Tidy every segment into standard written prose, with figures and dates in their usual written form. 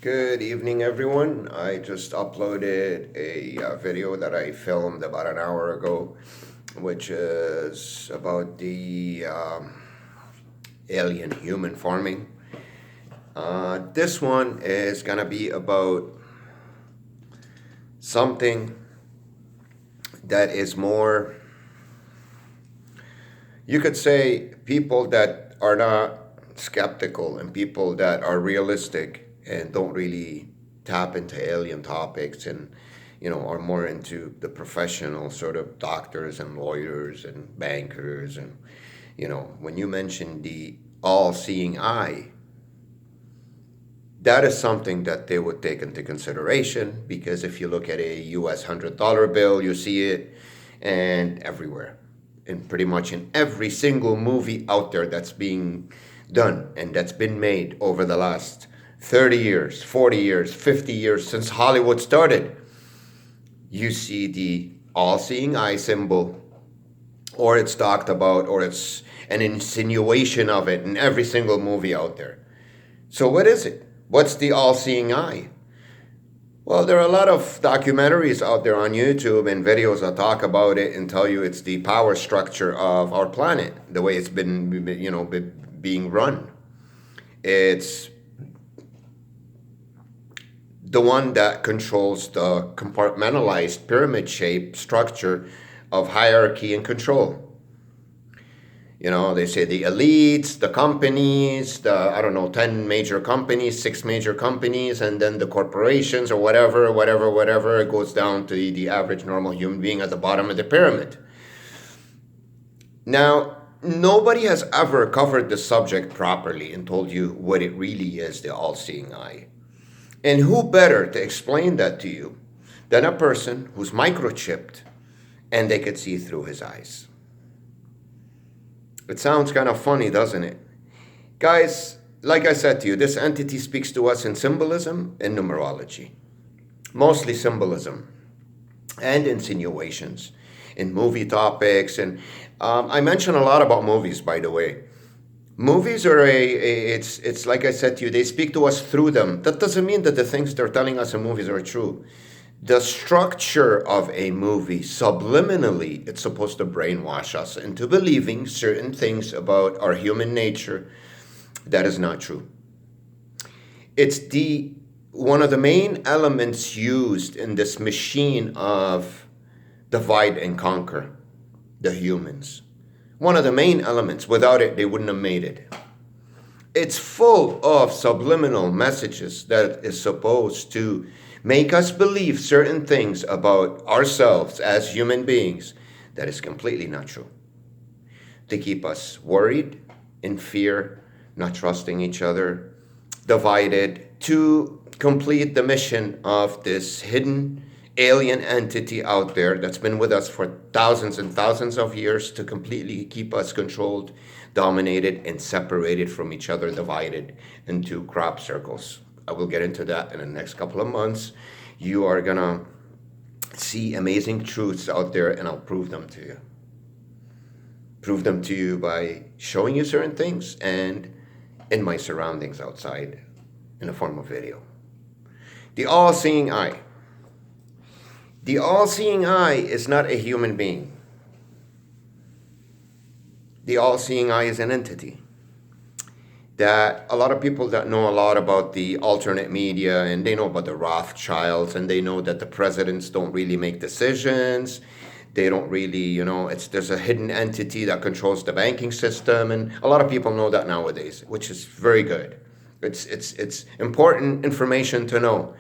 Good evening, everyone. I just uploaded a video that I filmed about an hour ago, which is about the alien human farming. This one is gonna be about something that is more, you could say, people that are not skeptical and people that are realistic and don't really tap into alien topics and are more into the professional sort of doctors and lawyers and bankers. And when you mention the all-seeing eye, that is something that they would take into consideration, because if you look at a US $100 bill, you see it and everywhere, and pretty much in every single movie out there that's being done and that's been made over the last 30 years, 40 years, 50 years since Hollywood started. You see the all-seeing eye symbol, or it's talked about, or it's an insinuation of it in every single movie out there. So what is it? What's the all-seeing eye? Well, there are a lot of documentaries out there on YouTube and videos that talk about it and tell you it's the power structure of our planet, the way it's been, being run. It's the one that controls the compartmentalized pyramid-shaped structure of hierarchy and control. They say the elites, the companies, 10 major companies, 6 major companies, and then the corporations or whatever. It goes down to the average normal human being at the bottom of the pyramid. Now, nobody has ever covered the subject properly and told you what it really is, the all-seeing eye. And who better to explain that to you than a person who's microchipped and they could see through his eyes? It sounds kind of funny, doesn't it? Guys, like I said to you, this entity speaks to us in symbolism and numerology. Mostly symbolism and insinuations in movie topics. And I mention a lot about movies, by the way. Movies are it's like I said to you, they speak to us through them. That doesn't mean that the things they're telling us in movies are true. The structure of a movie, subliminally, it's supposed to brainwash us into believing certain things about our human nature that is not true. It's one of the main elements used in this machine of divide and conquer the humans. One of the main elements. Without it, they wouldn't have made it. It's full of subliminal messages that is supposed to make us believe certain things about ourselves as human beings that is completely not true. To keep us worried, in fear, not trusting each other, divided, to complete the mission of this hidden alien entity out there that's been with us for thousands and thousands of years, to completely keep us controlled, dominated, and separated from each other, divided into crop circles. I will get into that in the next couple of months. You are gonna see amazing truths out there, and I'll prove them to you. Prove them to you by showing you certain things and in my surroundings outside in the form of video. The all-seeing eye. The all-seeing eye is not a human being. The all-seeing eye is an entity that a lot of people that know a lot about the alternate media, and they know about the Rothschilds, and they know that the presidents don't really make decisions. They don't really, there's a hidden entity that controls the banking system, and a lot of people know that nowadays, which is very good. It's important information to know.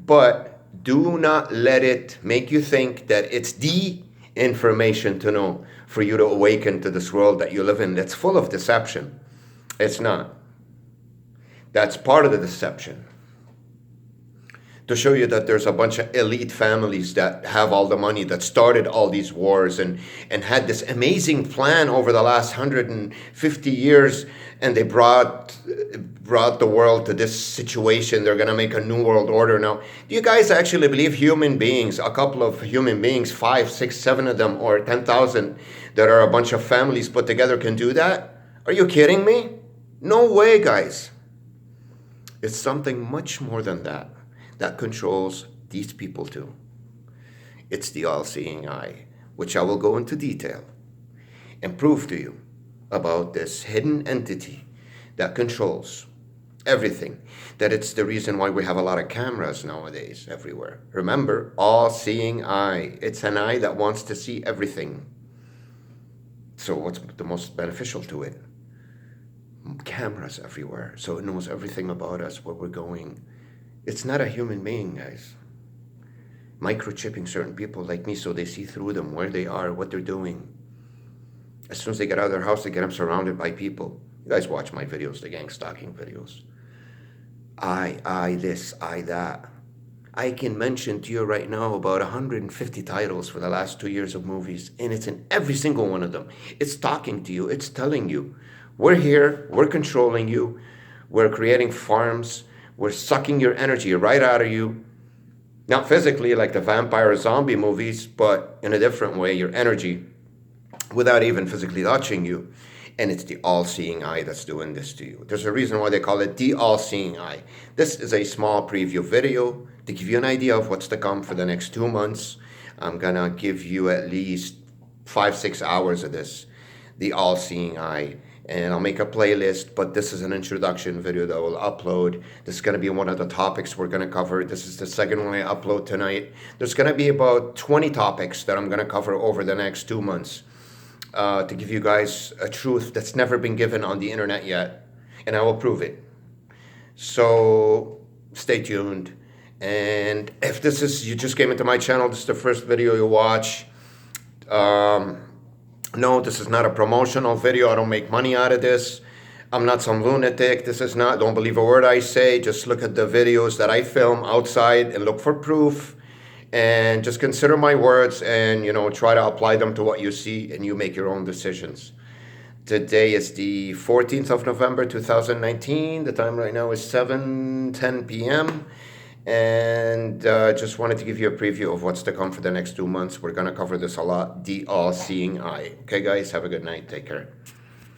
But do not let it make you think that it's the information to know for you to awaken to this world that you live in that's full of deception. It's not. That's part of the deception. To show you that there's a bunch of elite families that have all the money, that started all these wars and had this amazing plan over the last 150 years, and they brought the world to this situation. They're going to make a new world order now. Do you guys actually believe human beings, a couple of human beings, 5, 6, 7 of them, or 10,000 that are a bunch of families put together, can do that? Are you kidding me? No way, guys. It's something much more than that that controls these people too. It's the all-seeing eye, which I will go into detail and prove to you about this hidden entity that controls everything. That it's the reason why we have a lot of cameras nowadays everywhere. Remember, all-seeing eye. It's an eye that wants to see everything. So what's the most beneficial to it? Cameras everywhere, so it knows everything about us, where we're going. It's not a human being, guys. Microchipping certain people like me so they see through them, where they are, what they're doing. As soon as they get out of their house, they get them surrounded by people. You guys watch my videos, the gang stalking videos. I this, I that. I can mention to you right now about 150 titles for the last 2 years of movies, and it's in every single one of them. It's talking to you, it's telling you, we're here, we're controlling you, we're creating farms, we're sucking your energy right out of you. Not physically like the vampire or zombie movies, but in a different way, your energy, without even physically touching you. And it's the all-seeing eye that's doing this to you. There's a reason why they call it the all-seeing eye. This is a small preview video to give you an idea of what's to come for the next 2 months. I'm gonna give you at least 5-6 hours of this, the all-seeing eye. And I'll make a playlist, but this is an introduction video that I will upload. This is going to be one of the topics we're going to cover. This is the second one I upload tonight. There's going to be about 20 topics that I'm going to cover over the next 2 months to give you guys a truth that's never been given on the internet yet, and I will prove it. So stay tuned. And if you just came into my channel, this is the first video you watch, no, this is not a promotional video. I don't make money out of this. I'm not some lunatic. Don't believe a word I say. Just look at the videos that I film outside and look for proof. And just consider my words and, try to apply them to what you see, and you make your own decisions. Today is the 14th of November, 2019. The time right now is 7:10 p.m. And just wanted to give you a preview of what's to come for the next 2 months. We're going to cover this a lot, the all-seeing eye. Okay, guys, have a good night. Take care.